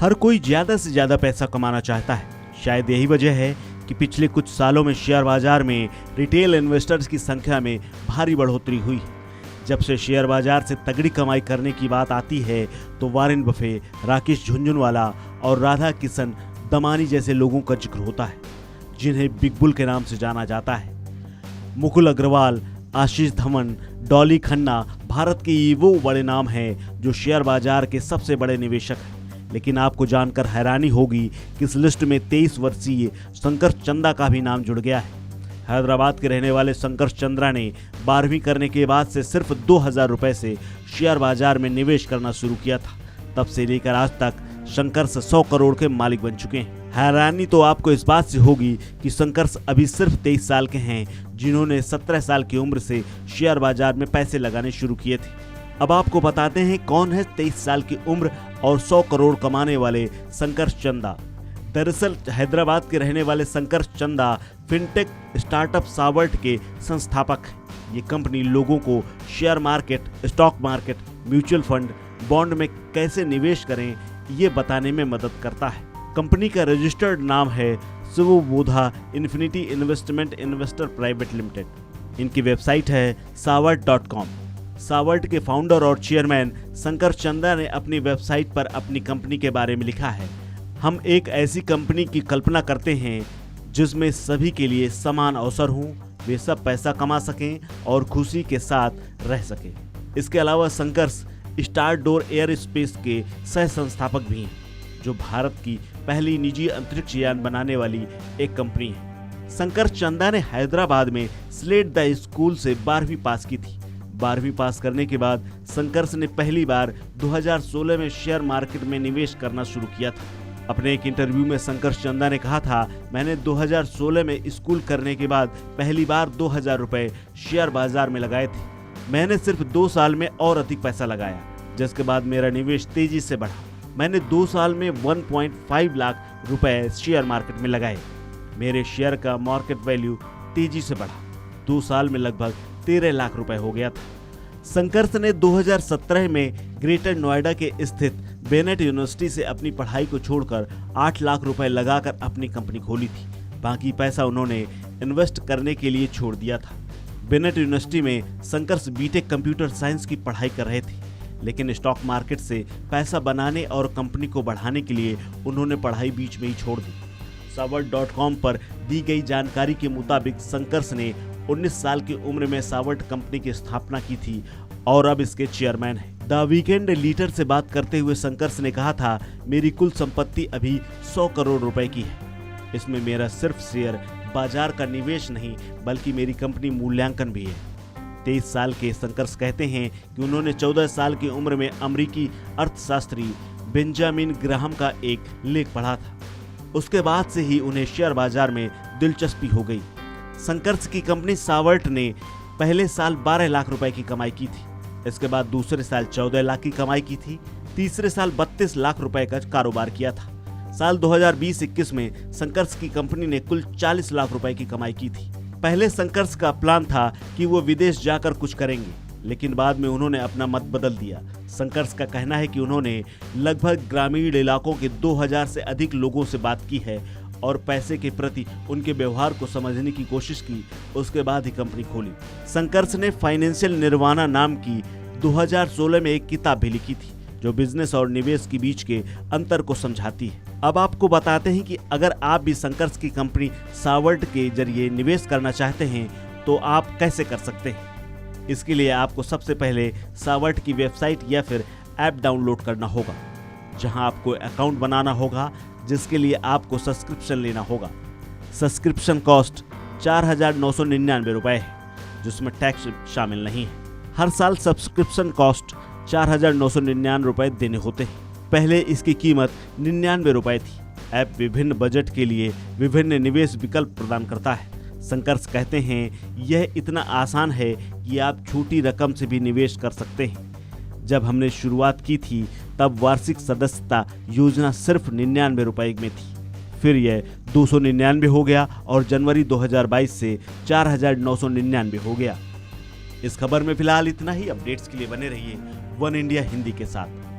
हर कोई ज्यादा से ज्यादा पैसा कमाना चाहता है। शायद यही वजह है कि पिछले कुछ सालों में शेयर बाजार में रिटेल इन्वेस्टर्स की संख्या में भारी बढ़ोतरी हुई है। जब से शेयर बाजार से तगड़ी कमाई करने की बात आती है तो वॉरेन बफे, राकेश झुनझुनवाला और राधा किशन दमानी जैसे लोगों का जिक्र होता है, जिन्हें बिग बुल के नाम से जाना जाता है। मुकुल अग्रवाल, आशीष धवन, डॉली खन्ना भारत के ये वो बड़े नाम हैं जो शेयर बाजार के सबसे बड़े निवेशक हैं। लेकिन आपको जानकर हैरानी होगी कि इस लिस्ट में 23 वर्षीय संकर्ष चंदा का भी नाम जुड़ गया है। हैदराबाद के रहने वाले संकर्ष चंद्रा ने 12वीं करने के बाद से सिर्फ 2000 रुपए से शेयर बाजार में निवेश करना शुरू किया था। तब से लेकर आज तक संकर्ष 100 करोड़ के मालिक बन चुके हैं। हैरानी तो आपको इस बात से होगी कि संकर्ष अभी सिर्फ 23 साल के हैं, जिन्होंने 17 साल की उम्र से शेयर बाजार में पैसे लगाने शुरू किए थे। अब आपको बताते हैं कौन है 23 साल की उम्र और 100 करोड़ कमाने वाले संकर्ष चंदा। दरअसल हैदराबाद के रहने वाले संकर्ष चंदा फिनटेक स्टार्टअप सावर्ट के संस्थापक हैं। ये कंपनी लोगों को share market, stock market, mutual fund, bond में कैसे निवेश करें ये बताने में मदद करता है। कंपनी का रजिस्टर्ड नाम है Subodha infinity investment investor private limited. इनकी वेबसाइट है सावर्ट.com। सावर्ट के फाउंडर और चेयरमैन संकर्ष चंदा ने अपनी वेबसाइट पर अपनी कंपनी के बारे में लिखा है, हम एक ऐसी कंपनी की कल्पना करते हैं जिसमें सभी के लिए समान अवसर हों, वे सब पैसा कमा सकें और खुशी के साथ रह सकें। इसके अलावा संकर्ष स्टार डोर एयर स्पेस के सह संस्थापक भी हैं, जो भारत की पहली निजी अंतरिक्ष यान बनाने वाली एक कंपनी है। संकर्ष चंदा ने हैदराबाद में स्लेट द स्कूल से 12वीं पास की थी। 12वीं पास करने के बाद संकर्ष ने पहली बार 2016 में शेयर मार्केट में निवेश करना शुरू किया था। अपने एक इंटरव्यू में संकर्ष चंदा ने कहा था, मैंने 2016 में स्कूल करने के बाद पहली बार 2000 रुपए शेयर बाजार में लगाए थे। मैंने सिर्फ 2 साल में और अधिक पैसा लगाया, जिसके बाद मेरा निवेश तेजी से बढ़ा। मैंने 2 साल में 1.5 लाख रुपए शेयर मार्केट में लगाए। मेरे शेयर का मार्केट वैल्यू तेजी से बढ़ा। 2 साल में लगभग 13 लाख रुपए हो गया था। संकर्ष ने 2017 में ग्रेटर नोएडा के स्थित बेनेट यूनिवर्सिटी से अपनी पढ़ाई को छोड़कर 8 लाख रुपए लगाकर अपनी कंपनी खोली थी। बाकी पैसा उन्होंने इन्वेस्ट करने के लिए छोड़ दिया था। बेनेट यूनिवर्सिटी में संकर्ष बीटेक कंप्यूटर साइंस की पढ़ाई कर रहे थे, लेकिन स्टॉक मार्केट से पैसा बनाने और कंपनी को बढ़ाने के लिए उन्होंने पढ़ाई बीच में ही छोड़ दी। सावर्ट.com पर दी गई जानकारी के मुताबिक संकर्ष ने 19 साल की उम्र में सावर्ट कंपनी की स्थापना की थी और अब इसके चेयरमैन हैं। द वीकेंड लीडर से बात करते हुए संकर्ष ने कहा था, मेरी कुल संपत्ति अभी 100 करोड़ रुपए की है। इसमें मेरा सिर्फ शेयर बाजार का निवेश नहीं बल्कि मेरी कंपनी मूल्यांकन भी है। 23 साल के संकर्ष कहते हैं कि उन्होंने 14 साल की उम्र में अमेरिकी अर्थशास्त्री बेंजामिन ग्राहम का एक लेख पढ़ा था। उसके बाद से ही उन्हें शेयर बाजार में दिलचस्पी हो गई। संकर्ष की कंपनी सावर्ट ने पहले साल 12 लाख रुपए की कमाई की थी। इसके बाद दूसरे साल 14 लाख की कमाई की थी। तीसरे साल 32 लाख रुपए का कारोबार किया था। साल 2020-21 में संकर्ष की कंपनी ने कुल 40 लाख रुपए की कमाई की थी। पहले संकर्ष का प्लान था कि वो विदेश जाकर कुछ करेंगे, लेकिन बाद में उन्होंने अपना मत बदल दिया। संकर्ष का कहना है कि उन्होंने लगभग ग्रामीण इलाकों के 2000 से अधिक लोगों से बात की है और पैसे के प्रति उनके व्यवहार को समझने की कोशिश की। उसके बाद ही कंपनी खोली। संकर्ष ने फाइनेंशियल निर्वाणा नाम की 2016 में एक किताब भी लिखी थी, जो बिजनेस और निवेश के बीच के अंतर को समझाती है। अब आपको बताते हैं कि अगर आप भी संकर्ष की कंपनी सावर्ट के जरिए निवेश करना चाहते हैं तो आप कैसे कर सकते हैं। इसके लिए आपको सबसे पहले सावर्ट की वेबसाइट या फिर ऐप डाउनलोड करना होगा, जहां आपको अकाउंट बनाना होगा, जिसके लिए आपको सब्सक्रिप्शन लेना होगा। सब्सक्रिप्शन कॉस्ट 4,999 रुपए है, जिसमें टैक्स शामिल नहीं है। हर साल सब्सक्रिप्शन कॉस्ट 4,999 रुपए देने होते हैं। पहले इसकी कीमत 99 रुपए थी। ऐप विभिन्न बजट के लिए विभिन्न निवेश विकल्प प्रदान करता है। संकर्ष कहते हैं यह इतना आसान है कि आप छोटी रकम से भी निवेश कर सकते हैं। जब हमने शुरुआत की थी तब वार्षिक सदस्यता योजना सिर्फ 99 रुपए में थी। फिर यह 299 हो गया और जनवरी 2022 से 4,999 हो गया। इस खबर में फिलहाल इतना ही। अपडेट्स के लिए बने रहिए वन इंडिया हिंदी के साथ।